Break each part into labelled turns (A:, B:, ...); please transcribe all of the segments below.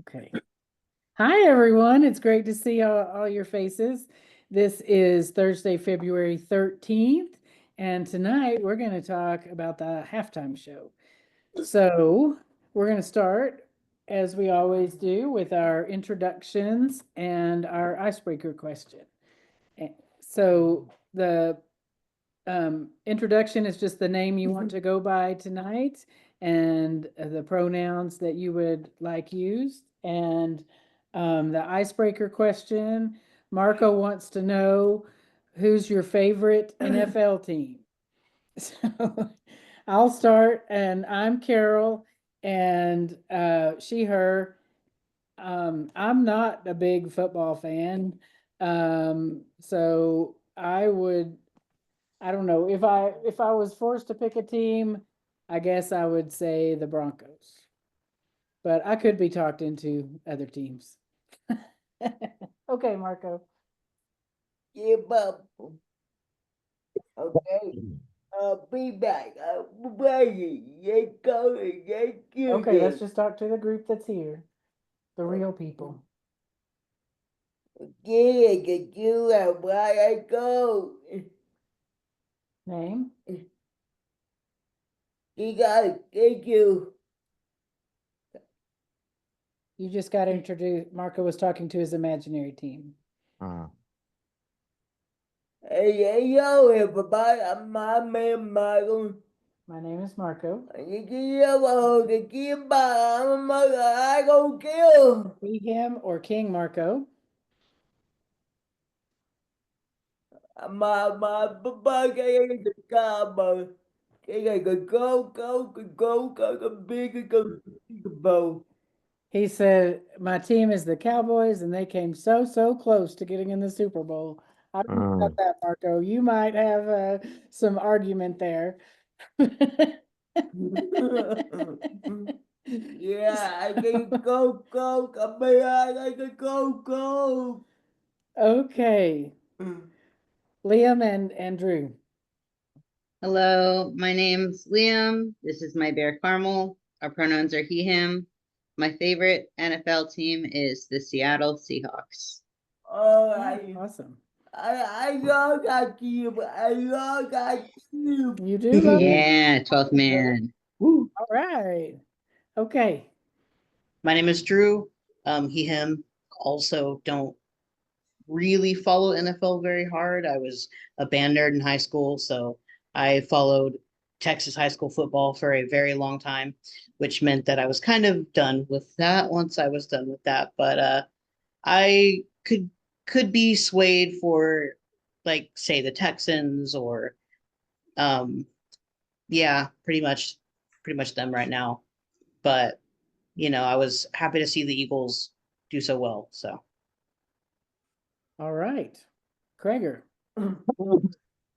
A: Okay. Hi, everyone. It's great to see all your faces. This is Thursday, February 13th, and tonight we're going to talk about the halftime show. So we're going to start, as we always do, with our introductions and our icebreaker question. So the introduction is just the name you want to go by tonight and the pronouns that you would like used. And the icebreaker question, Marco wants to know who's your favorite NFL team. So I'll start, and I'm Carol, and she, her. I'm not a big football fan, so I don't know, if I was forced to pick a team, I guess I would say the Broncos. But I could be talked into other teams. Okay, Marco.
B: Yeah, but okay. Be back. Ready. Let's go. Let's do
A: Okay, let's
B: this.
A: just talk to the group that's here, the real people.
B: Yeah, get you out. Why I go?
A: Name?
B: You got. Thank you.
A: You just got to introduce. Marco was talking to his imaginary team.
B: Hey, yo, everybody. I'm my man, Michael.
A: My name is Marco.
B: I go kill.
A: Be him or King Marco.
B: My bug is the combo. Go, big, go.
A: He said, my team is the Cowboys, and they came so close to getting in the Super Bowl. I don't know about that, Marco. You might have some argument there.
B: Yeah, I can go, come here, I can go.
A: Okay. Liam and Drew.
C: Hello, my name's Liam. This is my bear Carmel. Our pronouns are he, him. My favorite NFL team is the Seattle Seahawks.
B: Oh,
A: Awesome.
B: I love that team. I love that team.
A: You do love it?
C: Yeah, 12th man. Woo.
A: All right. Okay.
D: My name is Drew. He, him. Also, don't really follow NFL very hard. I was a band nerd in high school, so I followed Texas high school football for a very long time, which meant that I was kind of done with that once I was done with that. But I could be swayed for, like, say, the Texans or yeah, pretty much them right now. But I was happy to see the Eagles do so well. So
A: All right. Krager.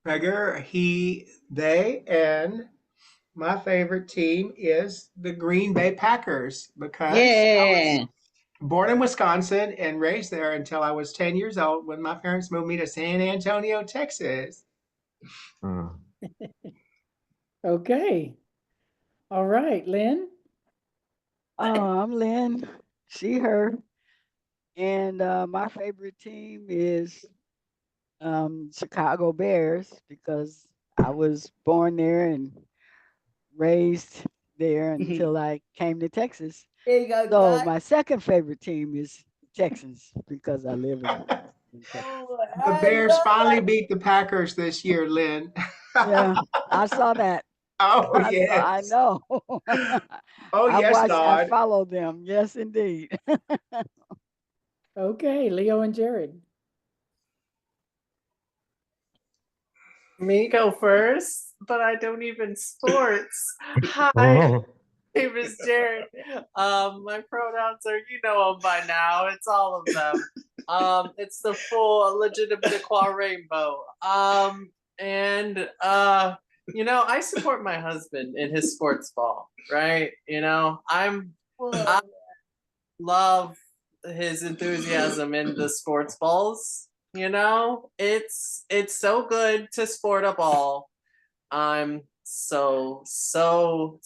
E: Gregor, he, they, and my favorite team is the Green Bay Packers because I
C: Yeah.
E: was born in Wisconsin and raised there until I was 10 years old when my parents moved me to San Antonio, Texas.
A: Okay. All right, Lynn.
F: I'm Lynn, she, her, and my favorite team is Chicago Bears because I was born there and raised there until I came to Texas. So my second favorite team is Texans because I live in Texas.
E: The Bears finally beat the Packers this year, Lynn.
F: Yeah, I saw that.
E: Oh,
F: I
E: yes.
F: know.
E: Oh,
F: I
E: yes,
F: watched, I
E: Lord.
F: follow them. Yes, indeed.
A: Okay, Leo and Jared.
G: Me go first, but I don't even sports. Hi, my name is Jared. My pronouns are, you know them by now. It's all of them. It's the full legitimate qua rainbow. I support my husband in his sports ball, right? I love his enthusiasm in the sports balls. It's so good to sport a ball. I'm so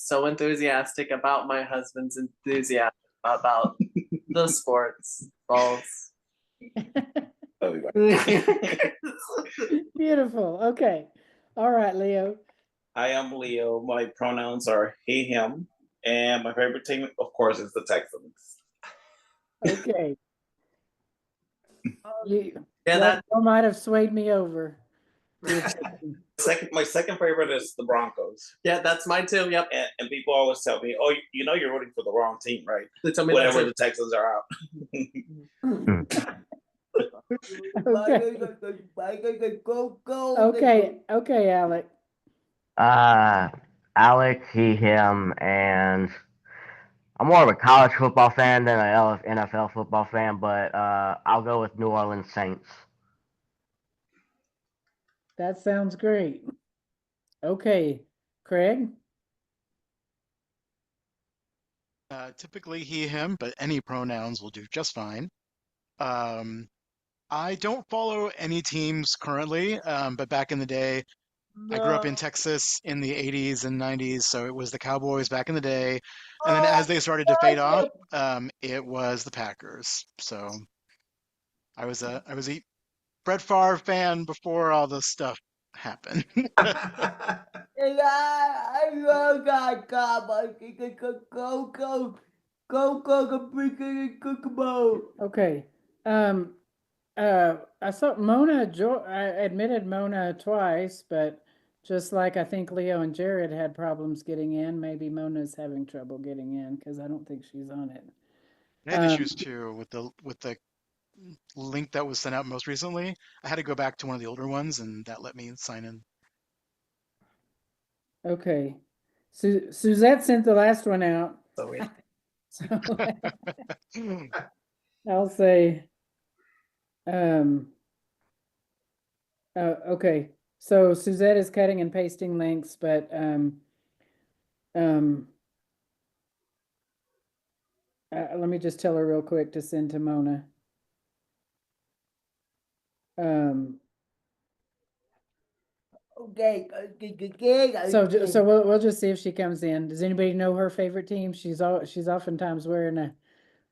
G: enthusiastic about my husband's enthusiasm about the sports balls.
A: Beautiful. Okay. All right, Leo.
H: I am Leo. My pronouns are he, him. And my favorite team, of course, is the Texans.
A: Okay. You,
G: Yeah,
A: that
G: that
A: might have swayed me over.
H: My second favorite is the Broncos.
G: yeah, that's mine too. Yep.
H: And people always tell me, oh, you know you're rooting for the wrong team, right?
G: They tell me
H: Whenever
G: that
H: the Texans are out.
A: Okay. Okay, Alec.
I: Alex, he, him, and I'm more of a college football fan than an NFL football fan, but I'll go with New Orleans Saints.
A: That sounds great. Okay, Craig.
J: Typically he, him, but any pronouns will do just fine. I don't follow any teams currently, but back in the day, I grew up in Texas in the 80s and 90s, so it was the Cowboys back in the day. And then as they started to fade off, it was the Packers. So I was a Brett Favre fan before all this stuff happened.
B: And I love that Cowboys. Go, Kokomo.
A: Okay. I saw I admitted Mona twice, but just like I think Leo and Jared had problems getting in, maybe Mona's having trouble getting in because I don't think she's on it.
J: I had issues too with the link that was sent out most recently. I had to go back to one of the older ones, and that let me sign in.
A: Okay. Suzette sent the last one out. So I'll say, okay. So Suzette is cutting and pasting links, but let me just tell her real quick to send to Mona.
B: Okay.
A: So we'll just see if she comes in. Does anybody know her favorite team? She's oftentimes wearing a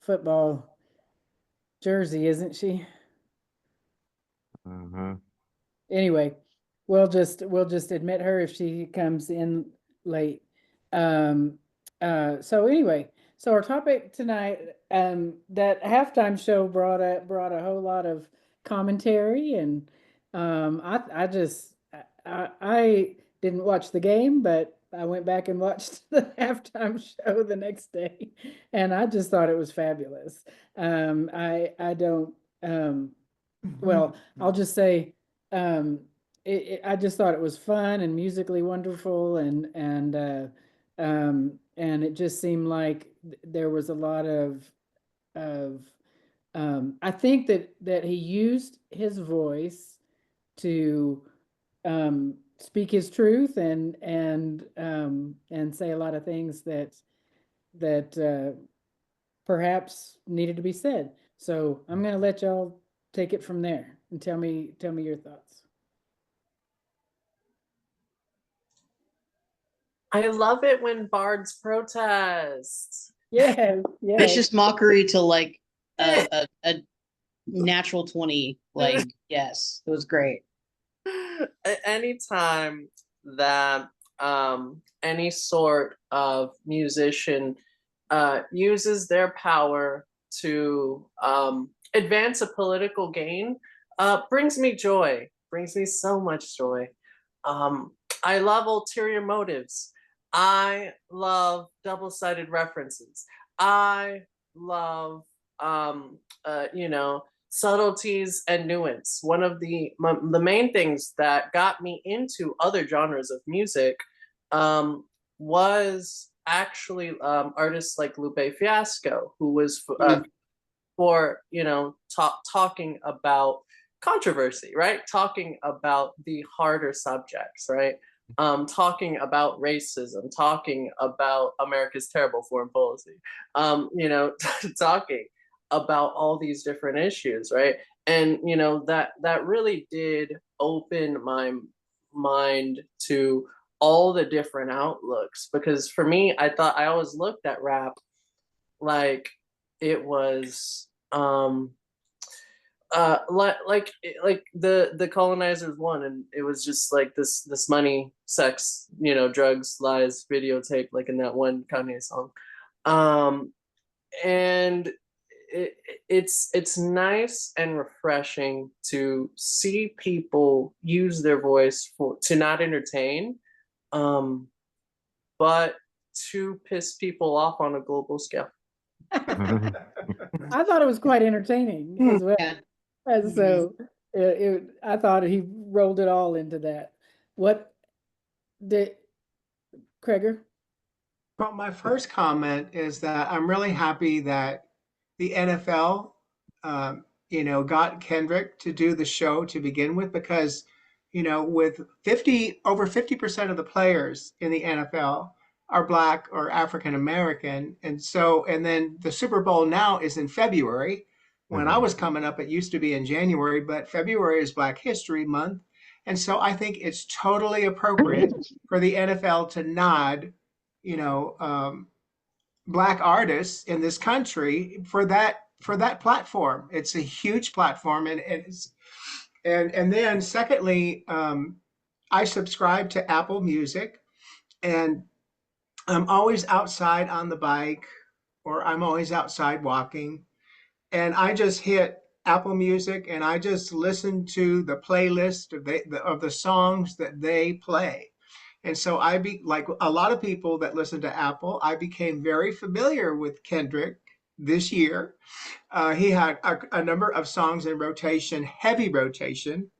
A: football jersey, isn't she?
I: Mm-hmm.
A: Anyway, we'll just admit her if she comes in late. So anyway, so our topic tonight, that halftime show brought a whole lot of commentary, and I didn't watch the game, but I went back and watched the halftime show the next day, and I just thought it was fabulous. I don't well, I'll just say I just thought it was fun and musically wonderful, and it just seemed like there was a lot of I think that he used his voice to speak his truth and say a lot of things that perhaps needed to be said. So I'm going to let y'all take it from there and tell me your thoughts.
G: I love it when bards protest.
A: Yeah, yeah.
D: Vicious mockery to like a natural 20. Like, yes, it was great.
G: Anytime that any sort of musician uses their power to advance a political gain, brings me joy, brings me so much joy. I love ulterior motives. I love double-sided references. I love, subtleties and nuance. One of the main things that got me into other genres of music was actually artists like Lupe Fiasco, who was talking about controversy, right? Talking about the harder subjects, right? Talking about racism, talking about America's terrible foreign policy, talking about all these different issues, right? And that really did open my mind to all the different outlooks, because for me, I always looked at rap like it was like the colonizers won, and it was just like this money, sex, drugs, lies, videotape, like in that one Kanye song. And it's nice and refreshing to see people use their voice to not entertain, but to piss people off on a global scale.
A: I thought it was quite entertaining as well.
C: Yeah.
A: And so I thought he rolled it all into that. What did Kreger?
E: Well, my first comment is that I'm really happy that the NFL, got Kendrick to do the show to begin with, because, with over 50% of the players in the NFL are Black or African American. And then the Super Bowl now is in February. When I was coming up, it used to be in January, but February is Black History Month. And so I think it's totally appropriate for the NFL to nod, Black artists in this country for that platform. It's a huge platform, and then secondly, I subscribe to Apple Music, and I'm always outside on the bike, or I'm always outside walking, and I just hit Apple Music and I just listen to the playlist of the songs that they play. And so like a lot of people that listen to Apple, I became very familiar with Kendrick this year. He had a number of songs in rotation, heavy rotation.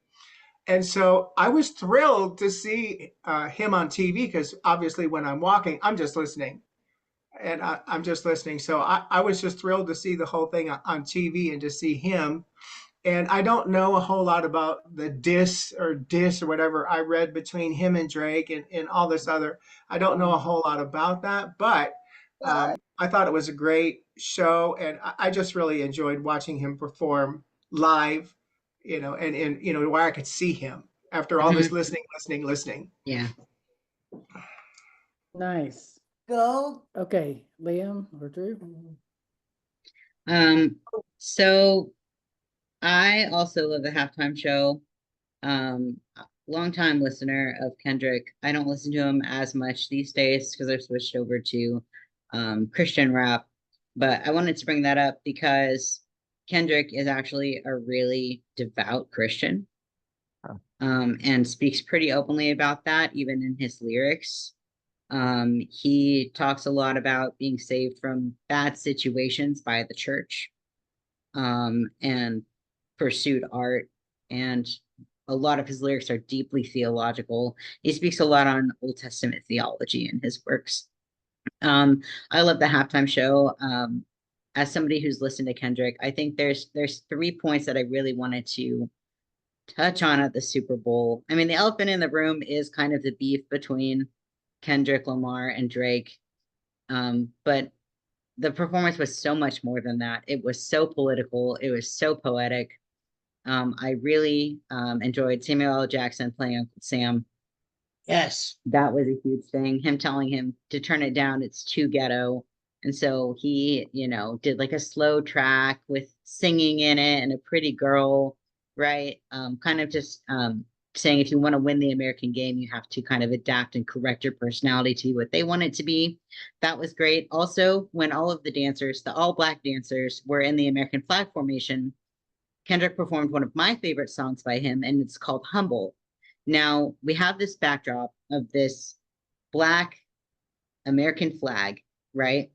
E: And so I was thrilled to see him on TV, because obviously when I'm walking, I'm just listening. And I'm just listening. So I was just thrilled to see the whole thing on TV and to see him. And I don't know a whole lot about the diss or whatever I read between him and Drake and all this other. I don't know a whole lot about that, but I thought it was a great show, and I just really enjoyed watching him perform live, and where I could see him after all this listening.
C: Yeah.
A: Nice.
B: Go.
A: Okay, Liam or Drew?
C: So I also love the halftime show. Longtime listener of Kendrick. I don't listen to him as much these days because I've switched over to Christian rap. But I wanted to bring that up because Kendrick is actually a really devout Christian, and speaks pretty openly about that, even in his lyrics. He talks a lot about being saved from bad situations by the church, and pursued art, and a lot of his lyrics are deeply theological. He speaks a lot on Old Testament theology in his works. I love the halftime show. As somebody who's listened to Kendrick, I think there's 3 points that I really wanted to touch on at the Super Bowl. I mean, the elephant in the room is kind of the beef between Kendrick Lamar and Drake. But the performance was so much more than that. It was so political. It was so poetic. I really enjoyed Samuel L. Jackson playing Uncle Sam.
D: Yes.
C: That was a huge thing. Him telling him to turn it down, it's too ghetto. And so he, did like a slow track with singing in it and a pretty girl, right? Kind of just saying if you want to win the American game, you have to kind of adapt and correct your personality to what they want it to be. That was great. Also, when all of the dancers, the all Black dancers, were in the American flag formation, Kendrick performed one of my favorite songs by him, and it's called Humble. Now, we have this backdrop of this Black American flag, right?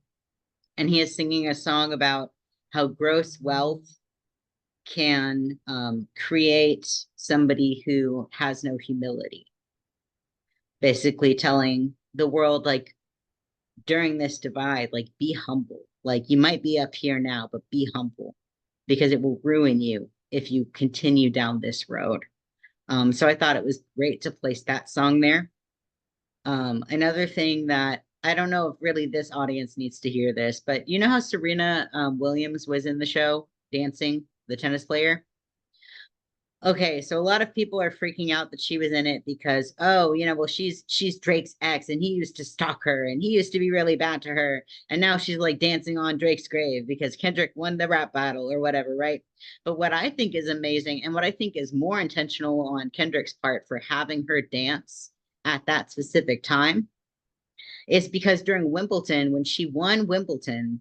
C: And he is singing a song about how gross wealth can create somebody who has no humility. Basically telling the world, like, during this divide, like, be humble. Like, you might be up here now, but be humble, because it will ruin you if you continue down this road. So I thought it was great to place that song there. Another thing that I don't know if really this audience needs to hear this, but you know how Serena Williams was in the show dancing, the tennis player? Okay, so a lot of people are freaking out that she was in it because, oh, well, she's Drake's ex and he used to stalk her and he used to be really bad to her. And now she's like dancing on Drake's grave because Kendrick won the rap battle or whatever, right? But what I think is amazing and what I think is more intentional on Kendrick's part for having her dance at that specific time is because during Wimbledon, when she won Wimbledon,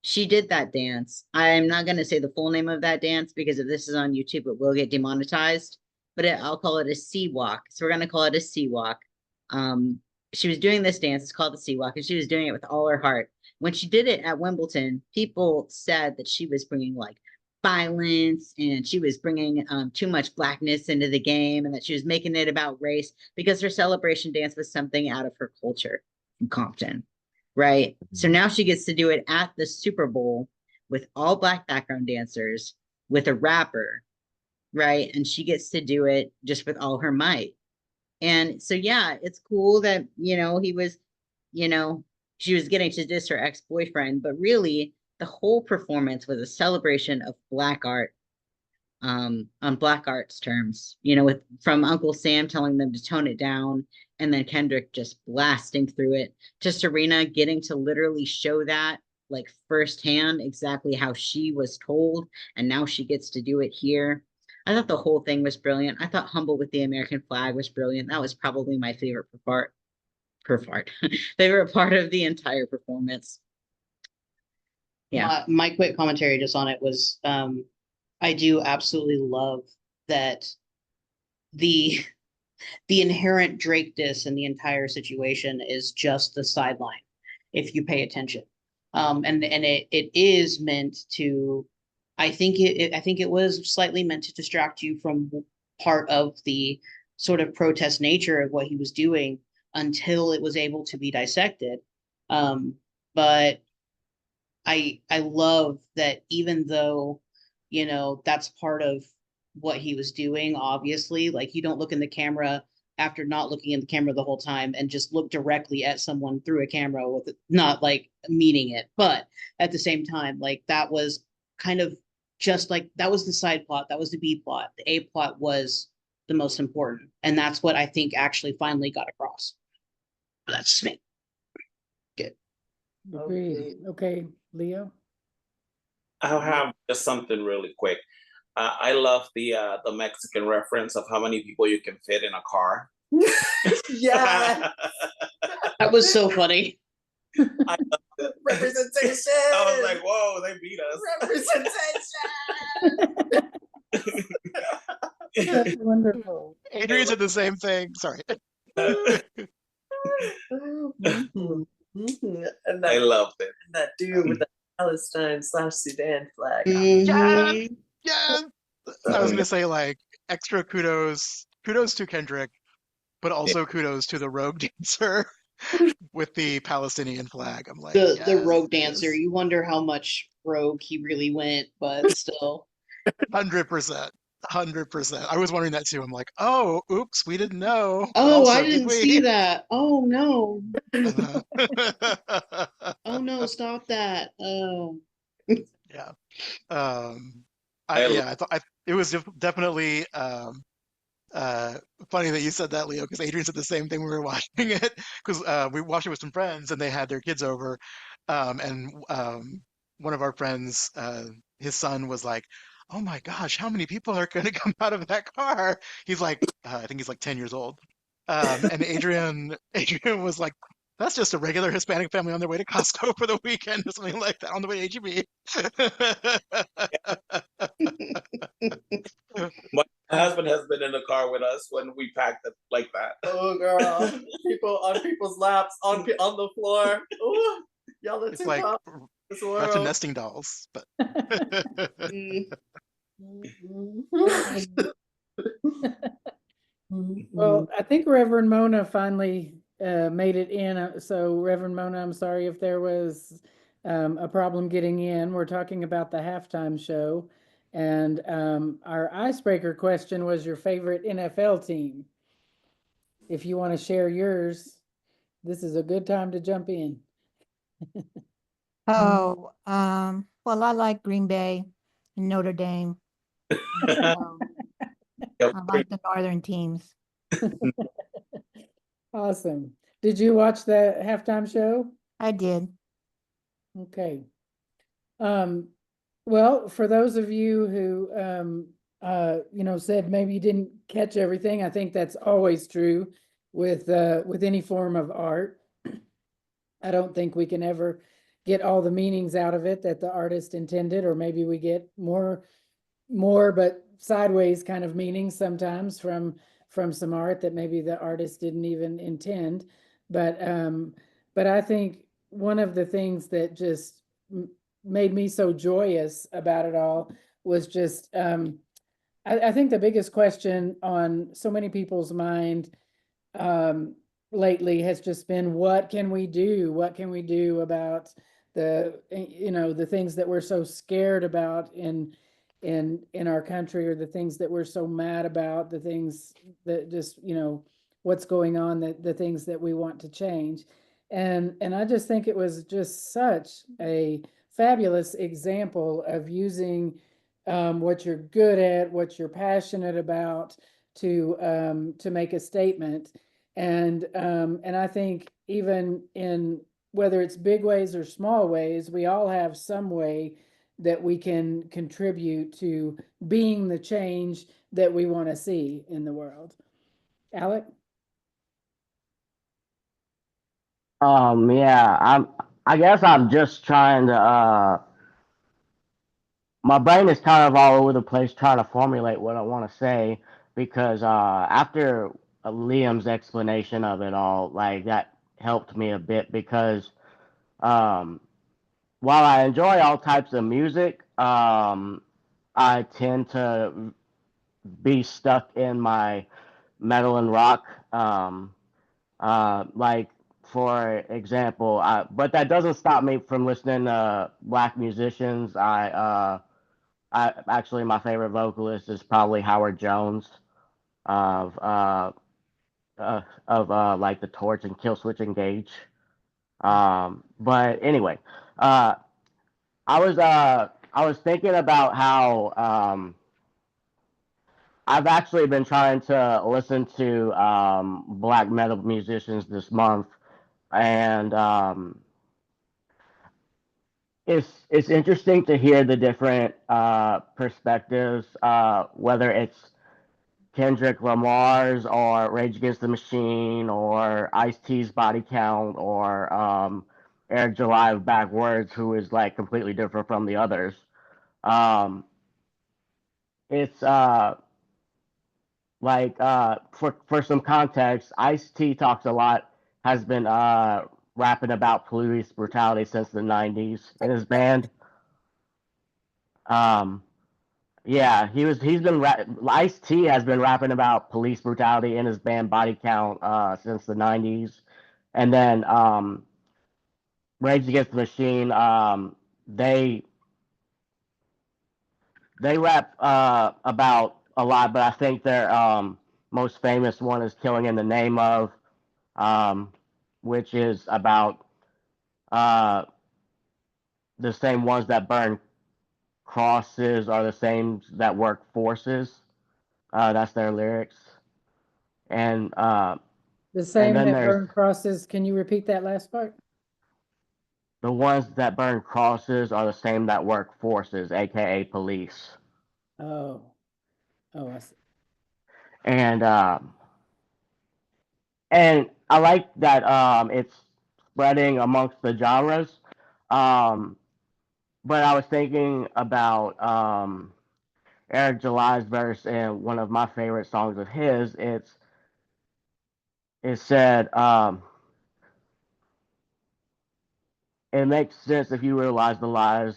C: she did that dance. I'm not going to say the full name of that dance because if this is on YouTube, it will get demonetized. But I'll call it a sea walk. So we're going to call it a sea walk. She was doing this dance. It's called the sea walk, and she was doing it with all her heart. When she did it at Wimbledon, people said that she was bringing like violence and she was bringing too much blackness into the game and that she was making it about race because her celebration dance was something out of her culture from Compton. Right. So now she gets to do it at the Super Bowl with all Black background dancers with a rapper. Right. And she gets to do it just with all her might. And so, yeah, it's cool that, he was, she was getting to diss her ex-boyfriend, but really the whole performance was a celebration of Black art, on Black art's terms, from Uncle Sam telling them to tone it down and then Kendrick just blasting through it, to Serena getting to literally show that like firsthand exactly how she was told, and now she gets to do it here. I thought the whole thing was brilliant. I thought Humble with the American flag was brilliant. That was probably my favorite favorite part of the entire performance. Yeah.
D: My quick commentary just on it was I do absolutely love that the inherent Drake diss in the entire situation is just the sideline, if you pay attention. And it is meant to, I think it was slightly meant to distract you from part of the sort of protest nature of what he was doing until it was able to be dissected. But I love that even though, that's part of what he was doing, obviously, like you don't look in the camera after not looking in the camera the whole time and just look directly at someone through a camera with it, not like meaning it. But at the same time, like that was kind of just like, that was the side plot. That was the B plot. The A plot was the most important. And that's what I think actually finally got across. But that's just me. Good.
A: Agreed. Okay, Leo.
H: I'll have just something really quick. I love the Mexican reference of how many people you can fit in a car.
G: Yeah.
D: That was so funny.
H: I
G: Representation.
H: was like, whoa, they beat us.
G: Representation.
A: That's wonderful.
J: Adrian said the same thing. Sorry.
G: And
H: I loved it.
G: And that dude with the Palestine/Sudan flag.
J: Yes! Yes! I was gonna say like extra kudos to Kendrick, but also kudos to the rogue dancer with the Palestinian flag. I'm like,
D: the rogue dancer. You wonder how much rogue he really went, but still.
J: 100%. 100%. I was wondering that too. I'm like, oh, oops, we didn't know.
D: Oh, I didn't see that. Oh no.
J: Uh-huh.
D: Oh no, stop that. Oh.
J: Yeah. I thought it was definitely funny that you said that, Leo, because Adrian said the same thing when we were watching it, because we watched it with some friends and they had their kids over, and one of our friends, his son was like, oh my gosh, how many people are going to come out of that car? He's like, I think he's like 10 years old. And Adrian was like, that's just a regular Hispanic family on their way to Costco for the weekend or something like that, on the way to HEB.
H: My husband has been in the car with us when we packed it like that.
G: Oh girl, people on people's laps, on the floor. Ooh, y'all are
J: It's
G: too
J: like
G: hot.
J: bunch of nesting dolls, but
A: Well, I think Reverend Mona finally made it in. So Reverend Mona, I'm sorry if there was a problem getting in. We're talking about the halftime show. And our icebreaker question was your favorite NFL team. If you want to share yours, this is a good time to jump in.
K: Oh, well, I like Green Bay and Notre Dame. Um,
H: Yeah,
K: I like the northern teams.
A: Awesome. Did you watch the halftime show?
K: I did.
A: Okay. Well, for those of you who, said maybe you didn't catch everything, I think that's always true with any form of art. I don't think we can ever get all the meanings out of it that the artist intended, or maybe we get more but sideways kind of meanings sometimes from some art that maybe the artist didn't even intend. But I think one of the things that just made me so joyous about it all was just I think the biggest question on so many people's mind lately has just been, what can we do? What can we do about the things that we're so scared about in our country, or the things that we're so mad about, the things that just, what's going on, the things that we want to change. And I just think it was just such a fabulous example of using what you're good at, what you're passionate about, to make a statement. And I think even in whether it's big ways or small ways, we all have some way that we can contribute to being the change that we want to see in the world. Alec?
I: Yeah, I guess I'm just trying to my brain is kind of all over the place trying to formulate what I want to say, because after Liam's explanation of it all, like, that helped me a bit, because um, while I enjoy all types of music, I tend to be stuck in my metal and rock. Like, for example, but that doesn't stop me from listening to black musicians. I actually, my favorite vocalist is probably Howard Jones of like the Torch and Killswitch Engage. But anyway, uh, I was thinking about how I've actually been trying to listen to black metal musicians this month, and it's interesting to hear the different perspectives, whether it's Kendrick Lamar's or Rage Against the Machine or Ice-T's Body Count or Eric July of Backwards, who is like completely different from the others. Um, it's like for some context, Ice-T talks a lot, has been rapping about police brutality since the 90s in his band. Um, Yeah, Ice-T has been rapping about police brutality in his band Body Count since the 90s. And then Rage Against the Machine, they rap about a lot, but I think their most famous one is Killing in the Name of, which is about uh, the same ones that burn crosses are the same that work forces. That's their lyrics. And
A: The same
I: then
A: that
I: there's
A: burn crosses. Can you repeat that last part?
I: the ones that burn crosses are the same that work forces, aka police.
A: Oh, I see.
I: And I like that it's spreading amongst the genres. Um, but I was thinking about Eric July's verse in one of my favorite songs of his. It said, it makes sense if you realize the lies.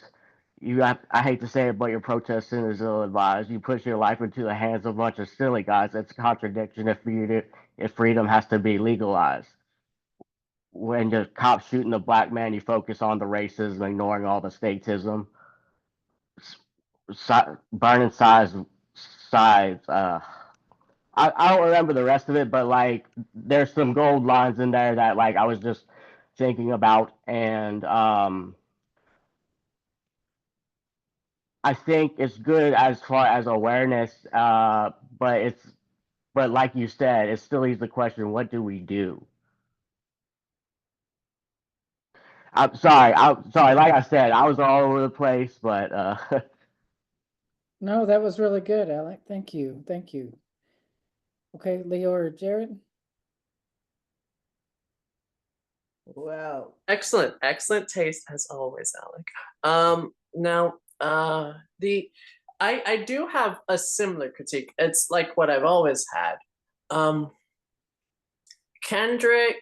I: I hate to say it, but your protesting is ill-advised. You push your life into the hands of a bunch of silly guys. It's a contradiction if freedom has to be legalized. When the cops shooting the black man, you focus on the racism, ignoring all the statism. Burning sides. I don't remember the rest of it, but like there's some gold lines in there that like I was just thinking about, and I think it's good as far as awareness, but like you said, it still leaves the question: what do we do? I'm sorry. I'm sorry. Like I said, I was all over the place, but
A: No, that was really good, Alec. Thank you. Thank you. Okay, Leo or Jared?
B: Wow.
G: Excellent taste as always, Alec. Now, I do have a similar critique. It's like what I've always had. Kendrick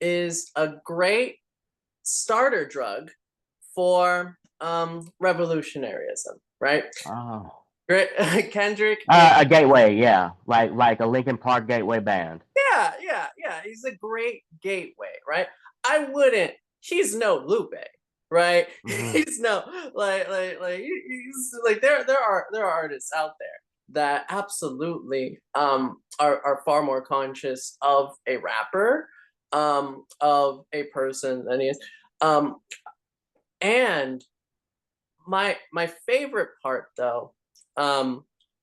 G: is a great starter drug for revolutionaryism, right?
I: oh,
G: Great. Kendrick
I: a gateway, yeah, like a Linkin Park gateway band.
G: yeah. He's a great gateway, right? He's no Lupe, right?
I: Mhm.
G: He's no he's like there are artists out there that absolutely are far more conscious of a rapper, of a person than he is. And my favorite part though,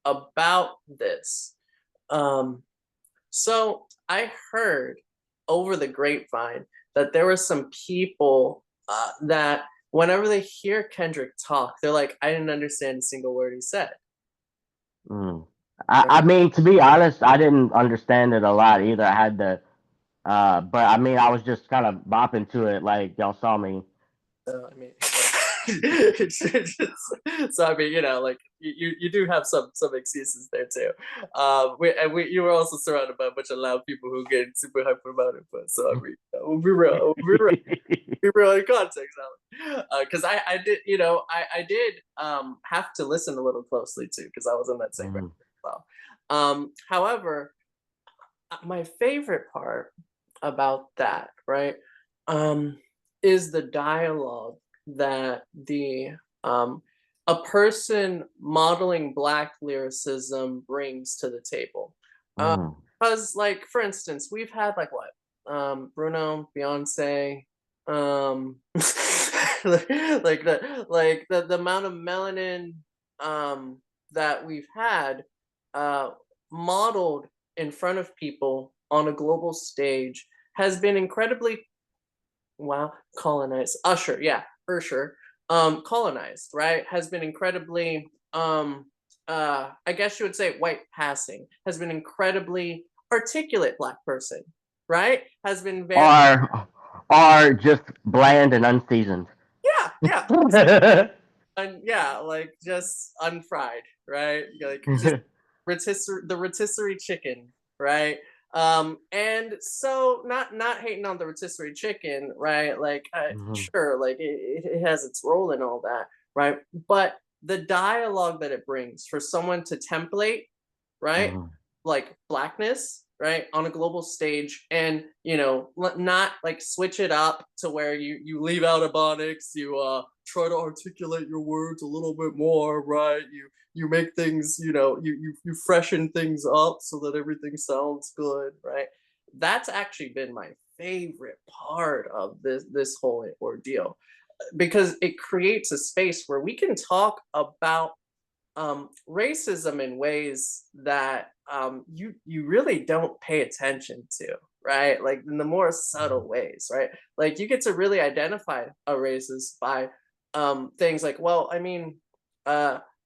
G: about this, so I heard over the grapevine that there were some people that whenever they hear Kendrick talk, they're like, I didn't understand a single word he said.
I: Mm. I mean, to be honest, I didn't understand it a lot either. I had to, but I mean, I was just kind of bopping to it, like y'all saw me.
G: I mean, so I mean, like you do have some excuses there too. You were also surrounded by a bunch of loud people who get super hyper about it. But so I mean, we'll be real, be real in context, because I did, I did have to listen a little closely too, because I was in that same group as well. However, my favorite part about that, right, is the dialogue that a person modeling Black lyricism brings to the table. Because, like, for instance, we've had like what, Bruno, Beyonce, like the amount of melanin that we've had modeled in front of people on a global stage has been incredibly colonized. Usher, colonized, right? Has been incredibly I guess you would say white passing, has been incredibly articulate Black person, right? Has been very
I: Are just bland and unseasoned.
G: yeah. And like just unfried, right? Like just the rotisserie chicken, right? And so not hating on the rotisserie chicken, right? Like sure, like it has its role in all that, right? But the dialogue that it brings for someone to template, right? Like Blackness, right, on a global stage, and not like switch it up to where you leave out ebonics, you try to articulate your words a little bit more, right? You make things, you freshen things up so that everything sounds good, right? That's actually been my favorite part of this whole ordeal, because it creates a space where we can talk about racism in ways that you really don't pay attention to, right? Like in the more subtle ways, right? Like you get to really identify a racist by things like, well, I mean,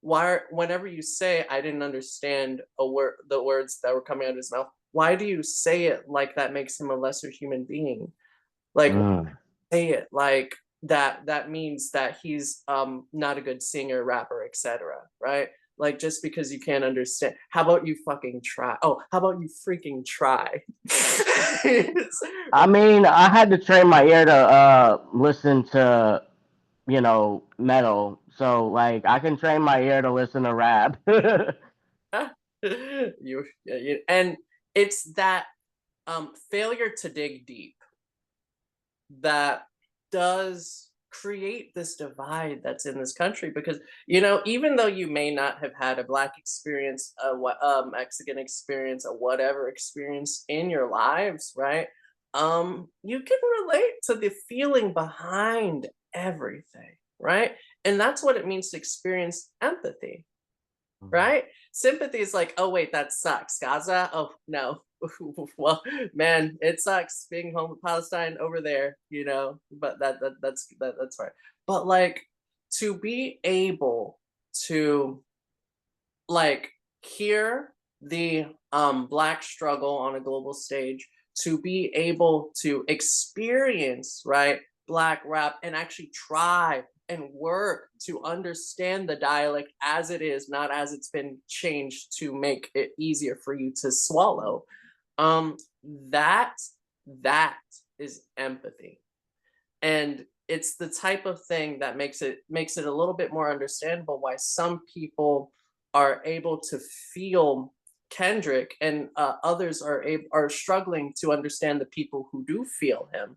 G: whenever you say I didn't understand the words that were coming out of his mouth, why do you say it like that makes him a lesser human being? Like say it like that means that he's not a good singer, rapper, etc., right? Like just because you can't understand, how about you fucking try? Oh, how about you freaking try?
I: I mean, I had to train my ear to listen to metal, so like I can train my ear to listen to rap.
G: And it's that failure to dig deep that does create this divide that's in this country, because even though you may not have had a Black experience, a Mexican experience, a whatever experience in your lives, right, you can relate to the feeling behind everything, right? And that's what it means to experience empathy, right? Sympathy is like, oh wait, that sucks. Gaza? Oh no. Well, man, it sucks being home with Palestine over there, but that's right. But like, to be able to like hear the Black struggle on a global stage, to be able to experience, right, Black rap, and actually try and work to understand the dialect as it is, not as it's been changed to make it easier for you to swallow. That is empathy. And it's the type of thing that makes it a little bit more understandable why some people are able to feel Kendrick, and others are struggling to understand the people who do feel him.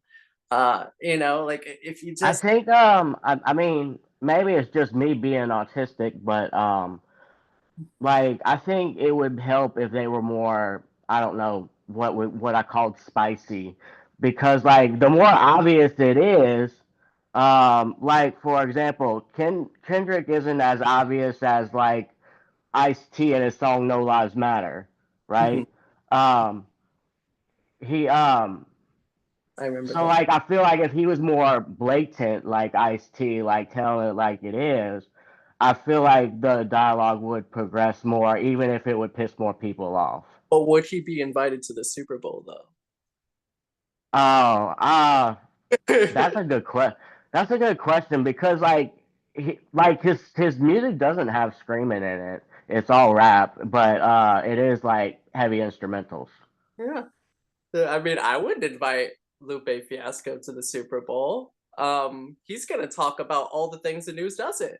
G: Like if you
I: I
G: just
I: think I mean maybe it's just me being autistic, but like I think it would help if they were more, I don't know, what I called spicy, because like the more obvious it is, like for example, Kendrick isn't as obvious as like Ice-T and his song No Lives Matter, right? um he
G: I remember
I: So
G: that.
I: like I feel like if he was more blatant, like Ice-T, like telling it like it is, I feel like the dialogue would progress more, even if it would piss more people off.
G: But would he be invited to the Super Bowl though?
I: Oh, that's a good That's a good question, because like like his music doesn't have screaming in it. It's all rap, but it is like heavy instrumentals.
G: Yeah. I mean, I would invite Lupe Fiasco to the Super Bowl. He's gonna talk about all the things the news doesn't.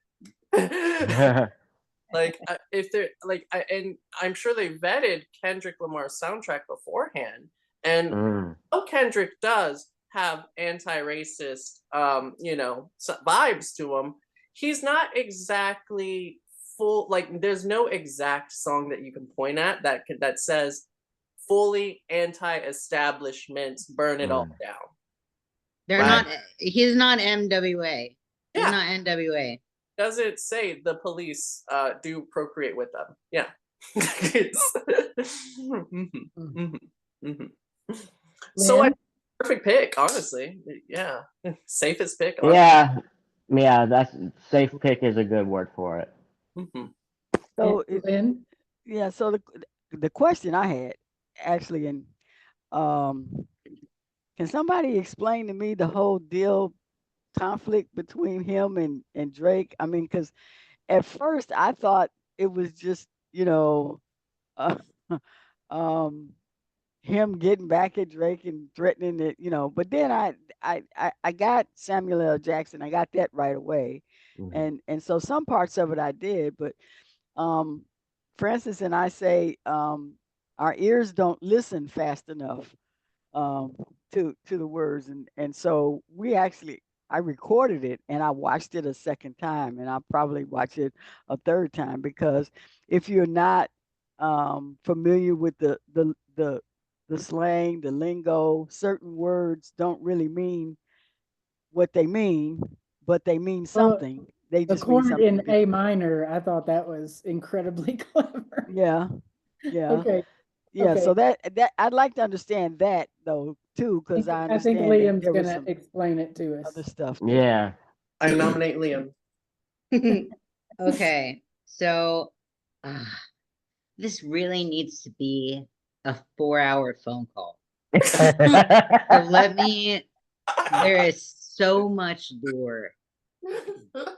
G: Like if they're like, and I'm sure they vetted Kendrick Lamar's soundtrack beforehand, and
I: Mm.
G: Kendrick does have anti-racist, vibes to him. He's not exactly full. Like, there's no exact song that you can point at that says fully anti-establishment, burn it all down.
C: They're
G: Right.
C: not. He's not MWA. He's
G: Yeah.
C: not NWA.
G: Does it say the police do procreate with them? Yeah. So perfect pick, honestly. Yeah. Safest pick.
I: Yeah, yeah, that's safe pick is a good word for it.
F: So
A: Lynn?
F: yeah, so the question I had actually, and can somebody explain to me the whole deal conflict between him and Drake? I mean, because at first I thought it was just uh, um him getting back at Drake and threatening it, but then I got Samuel L. Jackson. I got that right away. And so some parts of it I did, but Francis and I say our ears don't listen fast enough to the words, and so I recorded it and I watched it a second time, and I'll probably watch it a third time, because if you're not familiar with the slang, the lingo, certain words don't really mean what they mean, but they mean something. They
A: The
F: just mean
A: chord in
F: something
A: A
F: different.
A: minor, I thought that was incredibly clever.
F: Yeah, yeah.
A: Okay.
F: Yeah,
A: Okay.
F: so that I'd like to understand that though too, because I
A: I think
F: understand that
A: Liam's
F: there was
A: gonna
F: some
A: explain it to us.
F: other stuff there.
I: Yeah.
G: I nominate Liam.
C: Okay, so this really needs to be a 4-hour phone call. So there is so much lore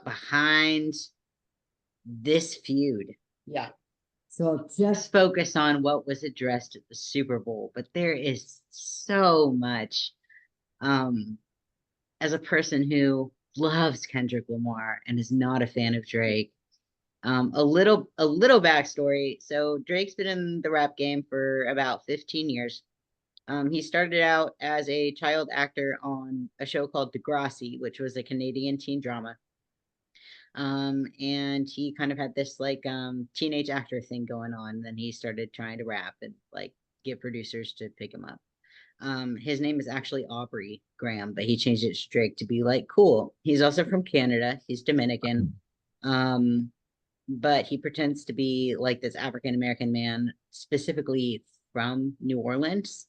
C: behind this feud.
D: Yeah.
C: So I'll just focus on what was addressed at the Super Bowl, but there is so much. As a person who loves Kendrick Lamar and is not a fan of Drake, a little backstory. So Drake's been in the rap game for about 15 years. He started out as a child actor on a show called Degrassi, which was a Canadian teen drama. And he kind of had this like teenage actor thing going on. Then he started trying to rap and like get producers to pick him up. His name is actually Aubrey Graham, but he changed it to Drake to be like cool. He's also from Canada. He's Dominican. But he pretends to be like this African American man, specifically from New Orleans.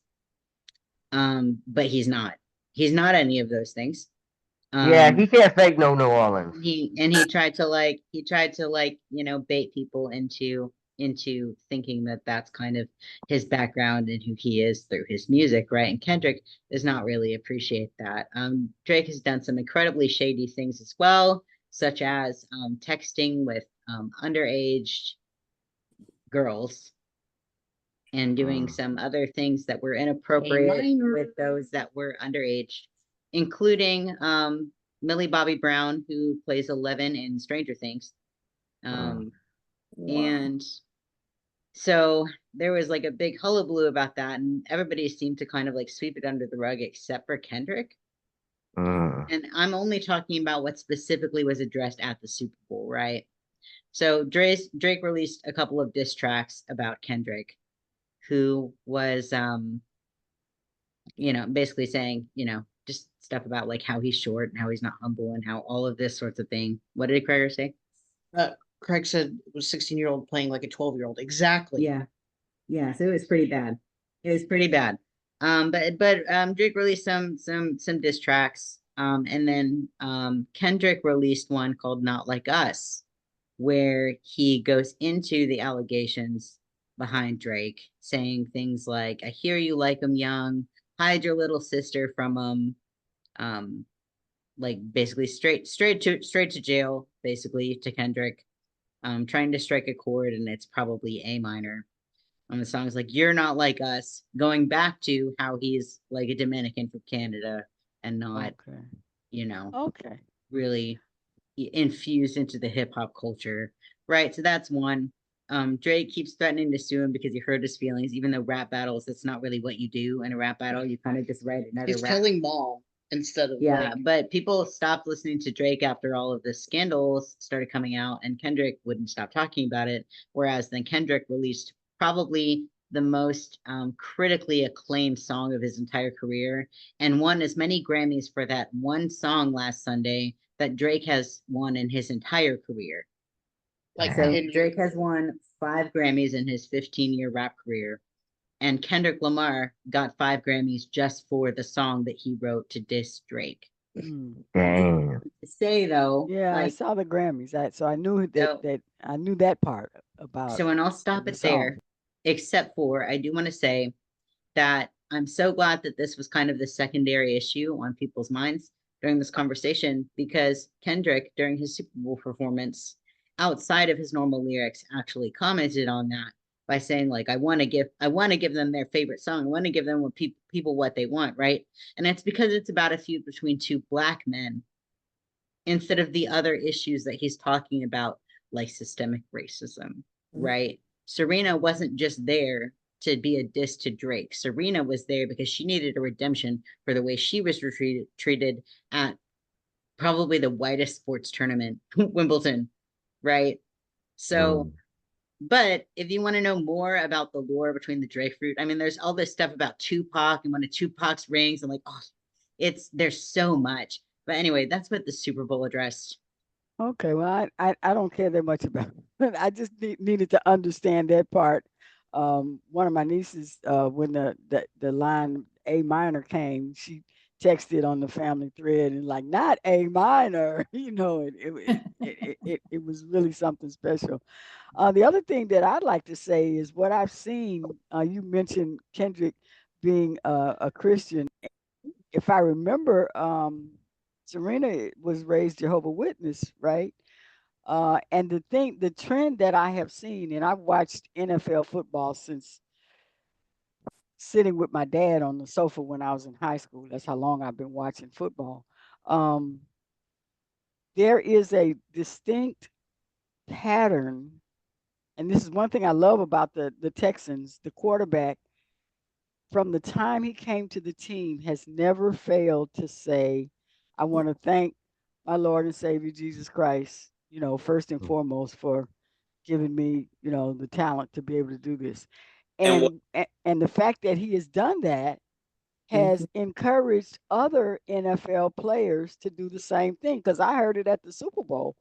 C: But he's not. He's not any of those things.
I: Yeah, he can't fake no New Orleans.
C: He tried to like bait people into thinking that that's kind of his background and who he is through his music, right? And Kendrick does not really appreciate that. Drake has done some incredibly shady things as well, such as texting with underage girls and doing some other things that were inappropriate with those that were underage, including Millie Bobby Brown, who plays 11 in Stranger Things. And so there was like a big hullabaloo about that, and everybody seemed to kind of like sweep it under the rug except for Kendrick. And I'm only talking about what specifically was addressed at the Super Bowl, right? So Drake released a couple of diss tracks about Kendrick, who was basically saying, just stuff about like how he's short and how he's not humble and how all of this sorts of thing. What did Craig say?
D: Craig said it was 16-year-old playing like a 12-year-old. Exactly.
C: Yeah. So it was pretty bad. But Drake released some diss tracks. And then Kendrick released one called Not Like Us, where he goes into the allegations behind Drake, saying things like, I hear you like him young, hide your little sister from him. Like basically straight to jail, basically, to Kendrick. Trying to strike a chord, and it's probably A minor. The song's like, You're Not Like Us, going back to how he's like a Dominican from Canada and not, really infused into the hip hop culture. Right. So that's one. Drake keeps threatening to sue him because he hurt his feelings, even though rap battles, that's not really what you do in a rap battle. You kind of just write another
D: He's
C: rap.
D: telling mom instead of
C: But people stopped listening to Drake after all of the scandals started coming out, and Kendrick wouldn't stop talking about it. Whereas then Kendrick released probably the most critically acclaimed song of his entire career and won as many Grammys for that one song last Sunday that Drake has won in his entire career. Drake has won 5 Grammys in his 15-year rap career. And Kendrick Lamar got 5 Grammys just for the song that he wrote to diss Drake.
I: Damn.
C: Say though,
F: I saw the Grammys, so I knew that I knew that part about.
C: So, and I'll stop it there, except for I do want to say that I'm so glad that this was kind of the secondary issue on people's minds during this conversation, because Kendrick, during his Super Bowl performance, outside of his normal lyrics, actually commented on that by saying like, I want to give them their favorite song. I want to give them what people what they want, right? And it's because it's about a feud between 2 Black men instead of the other issues that he's talking about, like systemic racism, right? Serena wasn't just there to be a diss to Drake. Serena was there because she needed a redemption for the way she was treated at probably the whitest sports tournament, Wimbledon, right? So but if you want to know more about the lore between the Drake fruit, I mean, there's all this stuff about Tupac and one of Tupac's rings. I'm like, there's so much. But anyway, that's what the Super Bowl addressed.
F: Okay, well, I don't care that much about it. I just needed to understand that part. One of my nieces, when the line A minor came, she texted on the family thread and like, not A minor, it was really something special. The other thing that I'd like to say is what I've seen. You mentioned Kendrick being a Christian. If I remember, Serena was raised Jehovah's Witness, right? And the trend that I have seen, and I've watched NFL football since sitting with my dad on the sofa when I was in high school. That's how long I've been watching football. There is a distinct pattern, and this is one thing I love about the Texans. The quarterback, from the time he came to the team, has never failed to say, I want to thank my Lord and Savior Jesus Christ, first and foremost, for giving me, the talent to be able to do this. And the fact that he has done that has encouraged other NFL players to do the same thing. Because I heard it at the Super Bowl.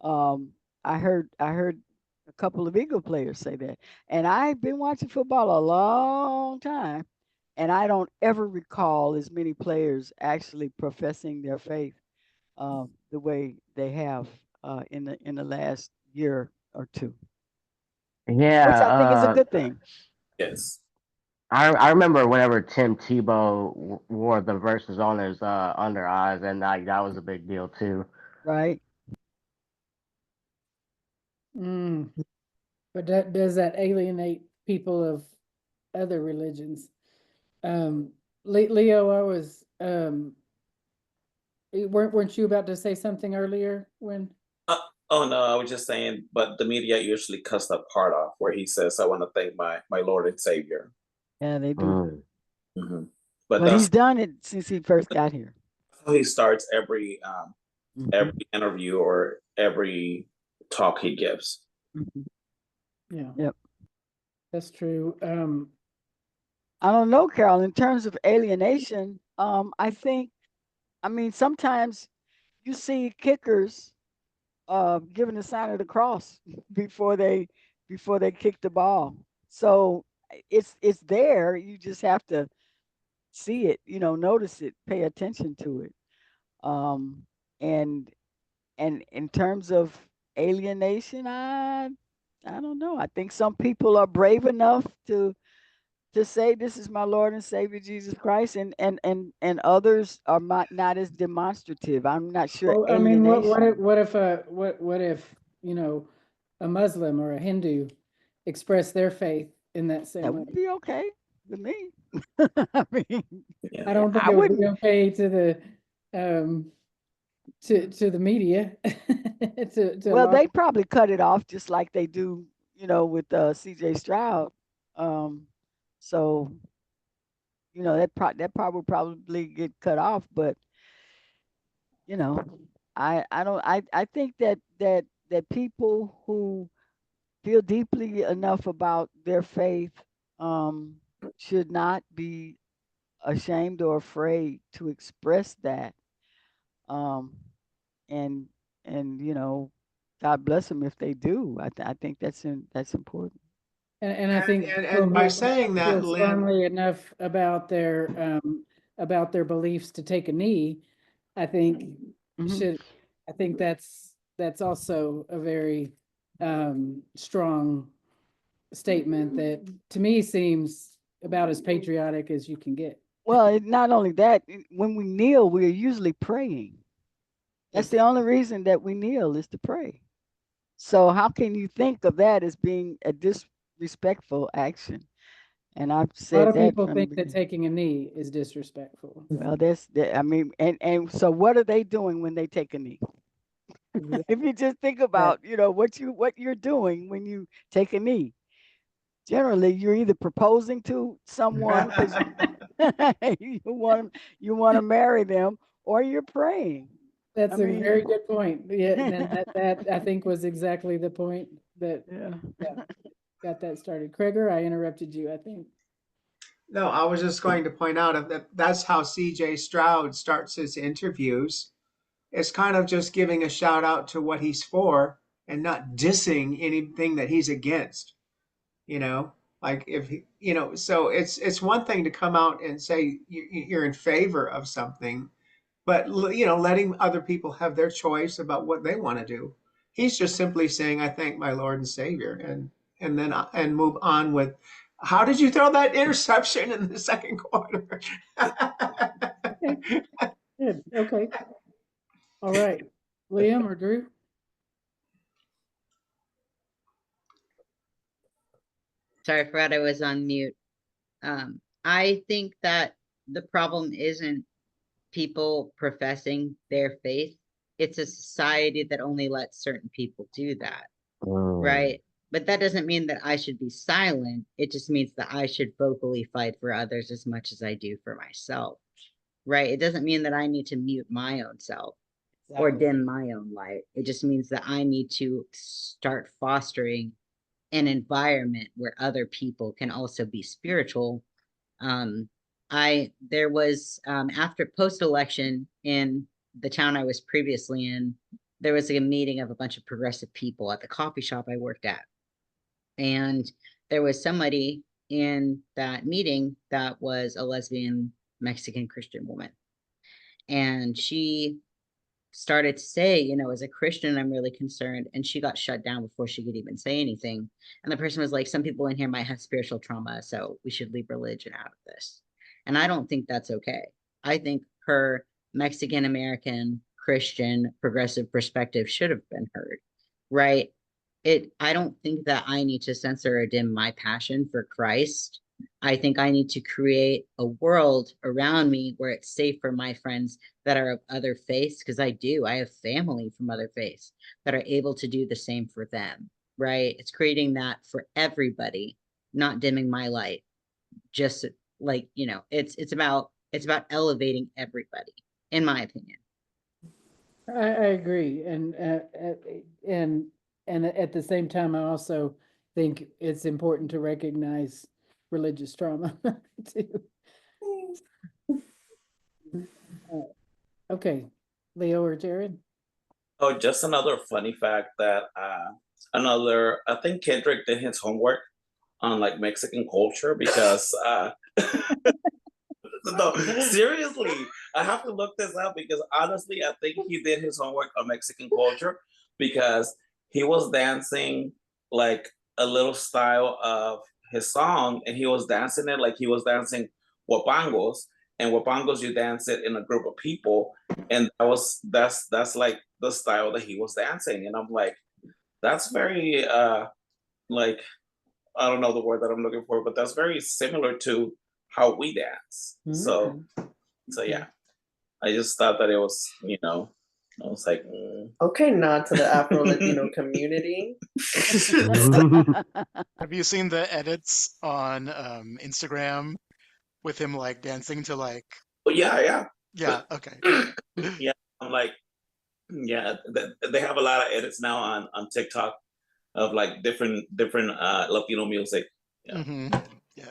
F: I heard a couple of Eagle players say that. And I've been watching football a long time, and I don't ever recall as many players actually professing their faith the way they have in the last year or two, which I think is a
I: Yeah,
F: good thing,
H: Yes.
I: I remember whenever Tim Tebow wore the verses on his under eyes, and like that was a big deal too.
F: right?
A: Mm. But does that alienate people of other religions? Leo, weren't you about to say something earlier when?
H: Oh no, I was just saying, but the media usually cuts that part off where he says, "I want to thank my Lord and Savior."
F: Yeah, they do.
I: Mm.
H: Hmm. But
F: But
H: that's
F: he's done it since he first got here.
H: how he starts every
F: Mhm,
H: interview or every talk he gives.
F: mhm.
A: Yeah,
F: Yep.
A: that's true.
F: I don't know, Carol. In terms of alienation, I think, I mean, sometimes you see kickers giving the sign of the cross before they kick the ball. So it's there. You just have to see it, notice it, pay attention to it. Um, and in terms of alienation, I don't know. I think some people are brave enough to say this is my Lord and Savior Jesus Christ, and others are not as demonstrative. I'm not sure
A: Well, I mean,
F: alienation.
A: what if, a Muslim or a Hindu express their faith in that same
F: That
A: way?
F: would be okay with me. I mean,
A: I don't think
F: I
A: it would be
F: wouldn't.
A: okay to the to the media to a
F: Well,
A: lot.
F: they probably cut it off just like they do, with CJ Stroud. Um, so that would probably get cut off, but you know, I don't I think that people who feel deeply enough about their faith um should not be ashamed or afraid to express that. Um and God bless them if they do. I think that's important.
A: And I think
E: And by saying
A: feel
E: that, Lynn,
A: strongly enough about their beliefs to take a knee, I think
F: Mhm.
A: should I think that's also a very strong statement that to me seems about as patriotic as you can get.
F: Well, not only that, when we kneel, we are usually praying. That's the only reason that we kneel is to pray. So how can you think of that as being a disrespectful action? And I've
A: A lot
F: said
A: of
F: that
A: people
F: from the
A: think that
F: beginning.
A: taking a knee is disrespectful.
F: Well, I mean, and so what are they doing when they take a knee? If you just think about, what you're doing when you take a knee, generally you're either proposing to someone because you want to marry them, or you're praying. I
A: That's a
F: mean,
A: very good point. Yeah, and that I think was exactly the point that
F: yeah.
A: got that started. Kreger, I interrupted you, I think.
E: no, I was just going to point out that that's how CJ Stroud starts his interviews. It's kind of just giving a shout out to what he's for and not dissing anything that he's against, you know? Like if he, so it's one thing to come out and say you're in favor of something, but letting other people have their choice about what they want to do. He's just simply saying, "I thank my Lord and Savior," and then and move on with, "How did you throw that interception in the second quarter?"
A: Okay, good. Okay. All right. Liam or Drew?
C: Sorry, I forgot I was on mute. I think that the problem isn't people professing their faith. It's a society that only lets certain people do that,
I: Mm.
C: right? But that doesn't mean that I should be silent. It just means that I should vocally fight for others as much as I do for myself, right? It doesn't mean that I need to mute my own self or dim my own light. It just means that I need to start fostering an environment where other people can also be spiritual, um, there was after post-election in the town I was previously in, there was a meeting of a bunch of progressive people at the coffee shop I worked at. And there was somebody in that meeting that was a lesbian Mexican Christian woman. And she started to say, you know, as a Christian, I'm really concerned. And she got shut down before she could even say anything. And the person was like, some people in here might have spiritual trauma, so we should leave religion out of this. And I don't think that's okay. I think her Mexican American Christian progressive perspective should have been heard, right? I don't think that I need to censor or dim my passion for Christ. I think I need to create a world around me where it's safe for my friends that are of other faiths, because I have family from other faiths that are able to do the same for them, right? It's creating that for everybody, not dimming my light. Just like, you know, it's about elevating everybody, in my opinion.
A: I agree, and at the same time, I also think it's important to recognize religious trauma too. Okay, Leo or Jared?
H: Oh, just another funny fact that I think Kendrick did his homework on like Mexican culture because no, seriously, I have to look this up because honestly, I think he did his homework on Mexican culture because he was dancing like a little style of his song, and he was dancing it like he was dancing wapangos. And wapangos, you dance it in a group of people, and that's like the style that he was dancing. And I'm like, that's very like, I don't know the word that I'm looking for, but that's very similar to how we dance. So yeah, I just thought that it was, you know, I was like,
G: okay, nod to the Afro Latino community.
J: Have you seen the edits on Instagram with him like dancing to like?
H: oh yeah,
J: Okay.
H: yeah. I'm like, yeah, they have a lot of edits now on TikTok of like different Latino music. Yeah.
J: Yeah.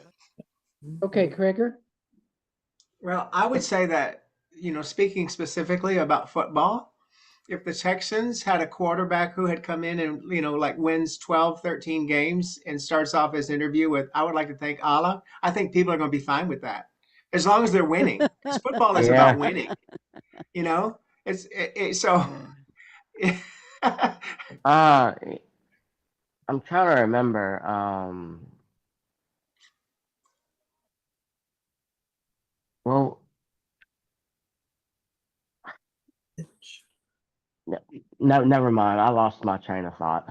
A: Okay, Gregor?
E: Well, I would say that, you know, speaking specifically about football, if the Texans had a quarterback who had come in and, you know, like wins 12, 13 games and starts off his interview with, I would like to thank Allah, I think people are going to be fine with that. As long as they're winning. Because football is about winning. You know? So.
I: I'm trying to remember. Well, no, never mind. I lost my train of thought.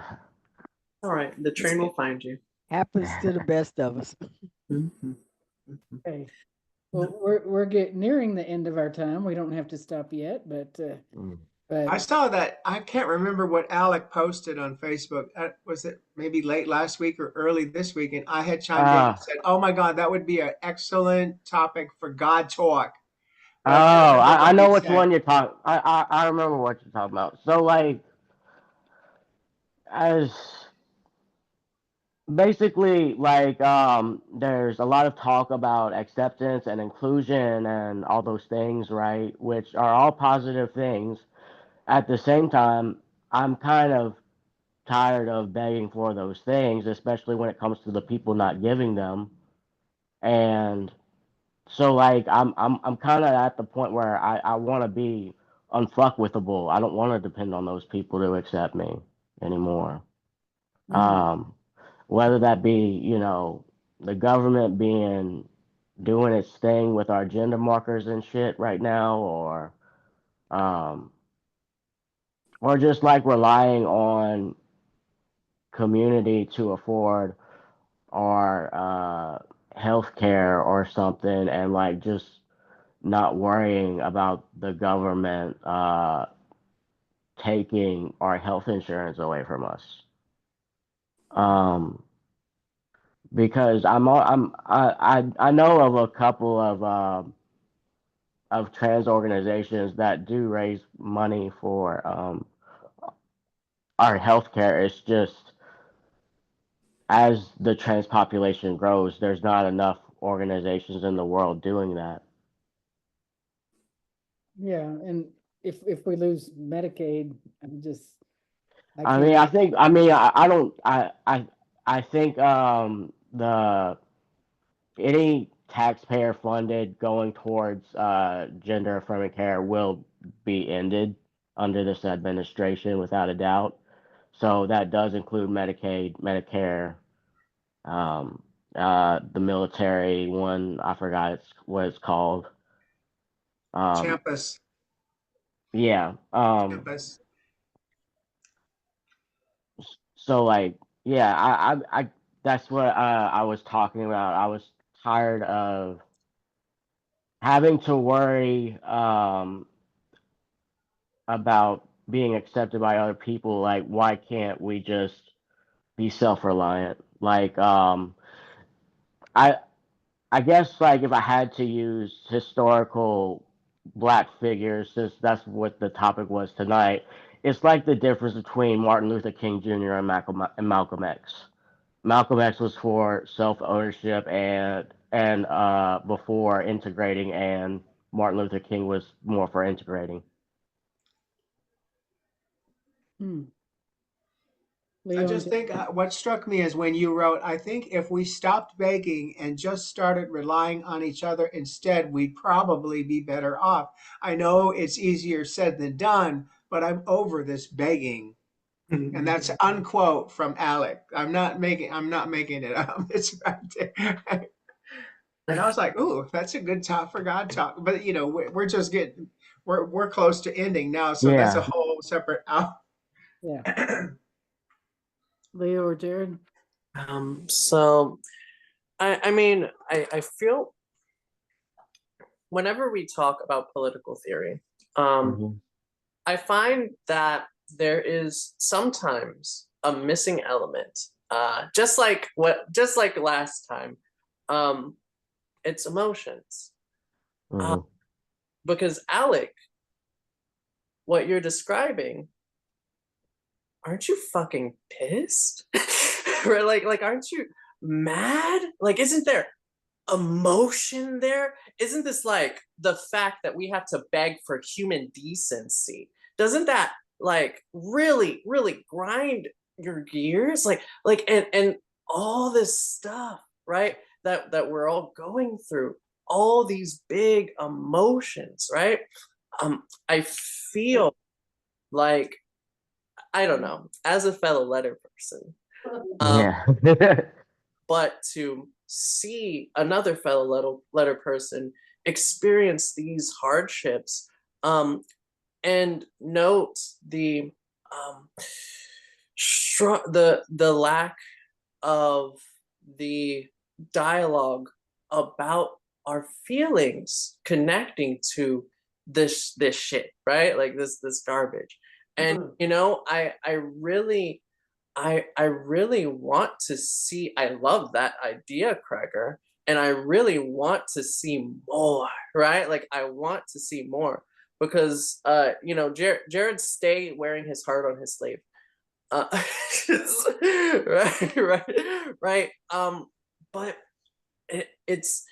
G: All right, the train will find you.
F: Happens to the best of us.
A: Okay. Well, we're getting nearing the end of our time. We don't have to stop yet, but
E: I saw that. I can't remember what Alec posted on Facebook. Was it maybe late last week or early this week? And I had chimed in and said, "Oh my God, that would be an excellent topic for God Talk."
I: I know which one you're talking. I remember what you're talking about. So like, as basically like there's a lot of talk about acceptance and inclusion and all those things, right? Which are all positive things. At the same time, I'm kind of tired of begging for those things, especially when it comes to the people not giving them. And so like I'm kind of at the point where I want to be unfuckwithable. I don't want to depend on those people to accept me anymore. Whether that be, you know, the government doing its thing with our gender markers and shit right now, or just like relying on community to afford our health care or something, and like just not worrying about the government taking our health insurance away from us. Because I know of a couple of trans organizations that do raise money for our healthcare. It's just as the trans population grows, there's not enough organizations in the world doing that.
A: Yeah, and if we lose Medicaid, I'm just
I: I mean, I think, I mean, I don't, I think the any taxpayer funded going towards gender affirming care will be ended under this administration without a doubt. So that does include Medicaid, Medicare, the military one. I forgot what it's called.
E: Campus.
I: Yeah.
E: Campus.
I: So like, yeah, I that's what I was talking about. I was tired of having to worry about being accepted by other people. Like, why can't we just be self-reliant? Like, I I guess like if I had to use historical black figures, since that's what the topic was tonight, it's like the difference between Martin Luther King Jr. and Malcolm X. Malcolm X was for self ownership and before integrating, and Martin Luther King was more for integrating.
E: I just think what struck me is when you wrote, I think if we stopped begging and just started relying on each other instead, we'd probably be better off. I know it's easier said than done, but I'm over this begging. And that's unquote from Alec. I'm not making it up. It's right there. And I was like, "Ooh, that's a good talk for God talk." But you know, we're just getting we're close to ending now, so that's a
I: Yeah.
E: whole separate out.
A: Yeah. Leo or Jared?
G: So I mean, I feel whenever we talk about political theory, I find that there is sometimes a missing element. Just like last time, it's emotions. Because Alec, what you're describing, aren't you fucking pissed? Right? Like, aren't you mad? Like, isn't there emotion there? Isn't this like the fact that we have to beg for human decency? Doesn't that like really, really grind your gears? And all this stuff, right? That we're all going through, all these big emotions, right? I feel like, I don't know, as a fellow letter person,
I: Yeah.
G: but to see another fellow letter person experience these hardships, and note the the lack of the dialogue about our feelings connecting to this shit, right? Like this garbage. And you know, I really want to see. I love that idea, Kreger, and I really want to see more, right? Like I want to see more because you know, Jared stay wearing his heart on his sleeve. Right. But it's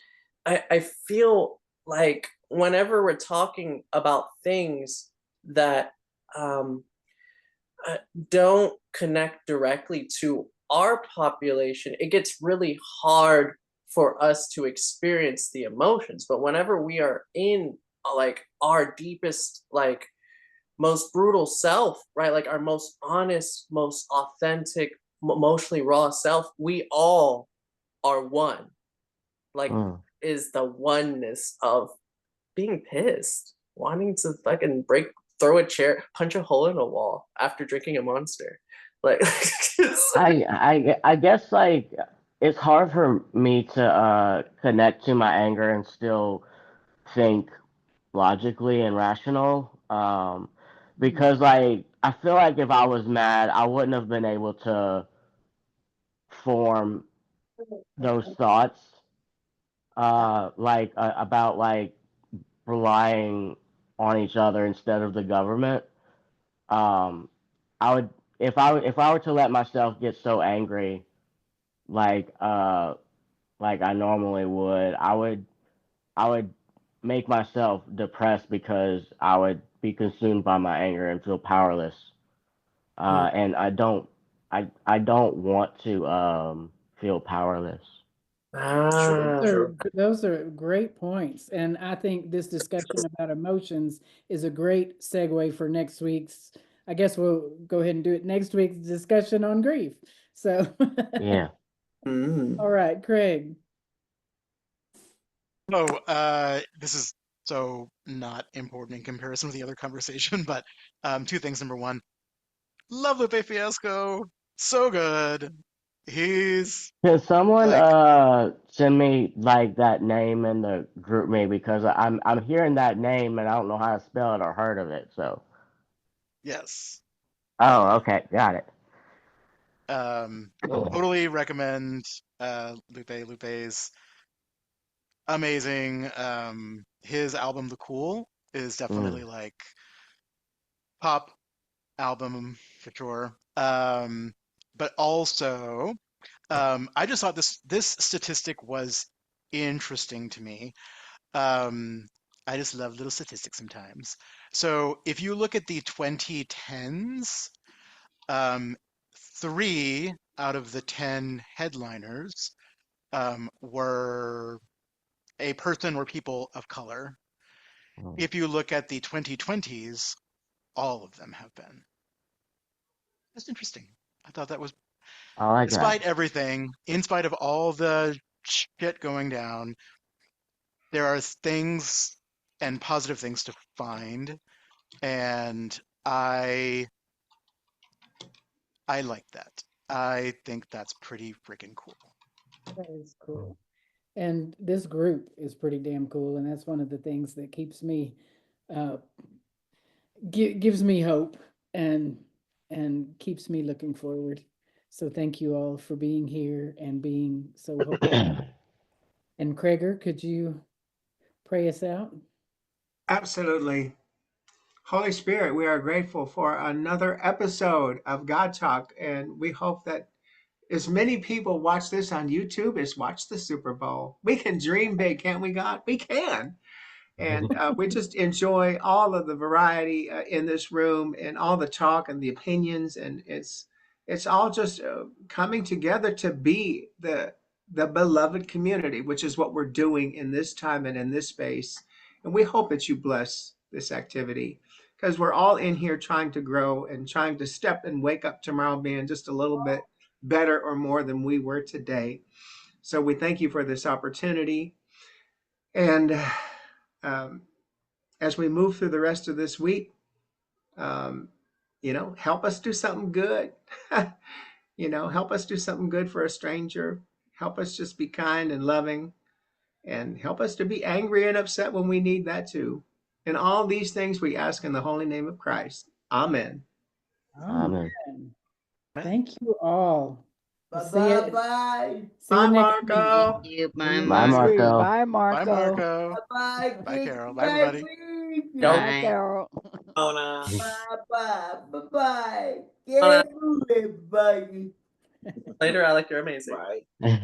G: I feel like whenever we're talking about things that don't connect directly to our population, it gets really hard for us to experience the emotions. But whenever we are in like our deepest, like most brutal self, right? Like our most honest, most authentic, emotionally raw self, we all are one. Like is the oneness of being pissed, wanting to fucking throw a chair, punch a hole in a wall after drinking a Monster. Like
I: I guess like it's hard for me to connect to my anger and still think logically and rational. Because like I feel like if I was mad, I wouldn't have been able to form those thoughts about like relying on each other instead of the government. Um, I would if I were to let myself get so angry, like like I normally would. I would make myself depressed because I would be consumed by my anger and feel powerless. And I don't want to feel powerless.
G: Ah,
A: Those are great points. And I think this discussion about emotions is a great segue for next week's. I guess we'll go ahead and do it next week's discussion on grief. So,
I: Yeah.
A: all right, Craig.
J: Oh, this is so not important in comparison with the other conversation, but two things. Number one, love Lupe Fiasco. So good. He's
I: Can someone
J: like,
I: send me like that name in the group me because I'm hearing that name and I don't know how to spell it or heard of it. So.
J: yes.
I: Oh, okay, got it.
J: Totally recommend Lupe. Lupe's amazing. His album The Cool is definitely like pop album for sure. But also, I just thought this statistic was interesting to me. I just love little statistics sometimes. So if you look at the 2010s, 3 out of the 10 headliners were a person or people of color. If you look at the 2020s, all of them have been. That's interesting. I thought that was,
I: I like that.
J: despite everything, in spite of all the shit going down, there are things and positive things to find, and I like that. I think that's pretty freaking cool.
A: That is cool. And this group is pretty damn cool. And that's one of the things that keeps me, uh, gives me hope and keeps me looking forward. So thank you all for being here and being so hopeful. And Krager, could you pray us out?
E: Absolutely. Holy Spirit, we are grateful for another episode of God Talk, and we hope that as many people watch this on YouTube as watch the Super Bowl. We can dream big, can't we, God? We can. And we just enjoy all of the variety in this room and all the talk and the opinions, and it's all just coming together to be the beloved community, which is what we're doing in this time and in this space. And we hope that you bless this activity because we're all in here trying to grow and trying to step and wake up tomorrow being just a little bit better or more than we were today. So we thank you for this opportunity. And um, as we move through the rest of this week, um, help us do something good. Help us do something good for a stranger. Help us just be kind and loving, and help us to be angry and upset when we need that too. And all these things we ask in the holy name of Christ. Amen.
I: Amen.
A: Thank you all.
B: Bye
A: See you.
B: bye bye.
A: See you
E: Bye,
A: next week.
E: Marco.
C: Thank you. Bye,
I: Bye,
C: Mark.
I: Marco.
F: Bye, Marco.
J: Bye, Marco.
B: Bye bye.
J: Bye, Carol. Bye, everybody.
G: Go.
F: Bye, Carol.
H: Mona.
B: Bye bye. Bye bye.
G: Mona.
B: Everybody.
G: Later, Alec. You're amazing.
H: Bye.